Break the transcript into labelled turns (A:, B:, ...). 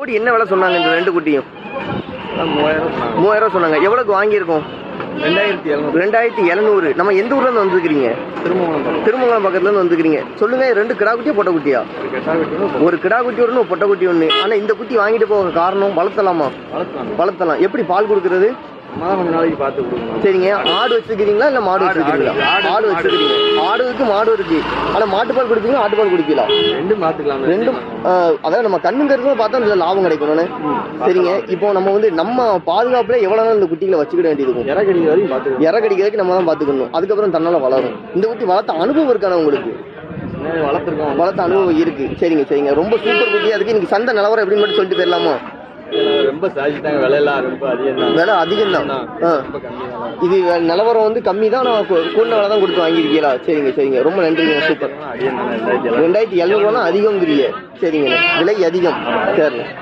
A: ஜோடி என்ன விலை சொன்னாங்க இந்த 2 குட்டியும்? 3000 சொன்னாங்க. எவ்வளோக்கு வாங்கியிருக்கோம்? 2700. நம்ம எந்த ஊர்ல இருந்து வந்துருக்கீங்க? திருமங்கலம் பக்கத்துல இருந்து வந்துருக்கீங்க. சொல்லுங்க, 2 கிடா குட்டியா பொட்டை குட்டியா? ஒரு கிடா குட்டி ஒன்று, பொட்டை குட்டி ஒன்று. ஆனா இந்த குட்டி வாங்கிட்டு போக காரணம் வளர்த்தலாமா? வளர்த்தலாம். எப்படி பால் கொடுக்கறது? சரிங்க. ஆடு வச்சிருக்கீங்களா இல்ல மாடு வச்சிருக்கீங்களா? ஆடு வச்சிருக்கீங்க. ஆடுக்கு மாடு இருக்கு. ஆனா மாட்டுப்பால் குடிப்பீங்களா ஆட்டுப்பால் குடிப்பீங்களா? ரெண்டும். அதாவது நம்ம கண்ணுங்கிறது பார்த்தா இதுல லாபம் கிடைக்கணும்னு. சரிங்க. இப்போ நம்ம வந்து நம்ம பாதுகாப்புல எவ்வளவு நாள் இந்த குட்டிகளை வச்சுக்கிட வேண்டியது இருக்கும்? இற கடிக்கிறதுக்கு நம்ம தான் பாத்துக்கணும். அதுக்கப்புறம் தன்னால வளரும். இந்த குட்டி வளர்த்த அனுபவம் இருக்கான உங்களுக்கு? வளர்த்த அனுபவம் இருக்கு. சரிங்க சரிங்க. ரொம்ப சூப்பர் குட்டியா இருக்கு. இன்னைக்கு சந்தை நிலவரம் எப்படின்னு மட்டும் சொல்லிட்டு போயிடலாமா?
B: ரொம்ப சாதிச்சுட்டாங்க.
A: விலை அதிகம் தான். இது நிலவரம் வந்து கம்மி தான். நான் கூண்ட விலை தான் கொடுத்து வாங்கியிருக்கீங்களா? சரிங்க சரிங்க. ரொம்ப நன்றிங்க. சூப்பர். 2700 அதிகம்ங்கிறீங்க. சரிங்க. விலை அதிகம். சரி.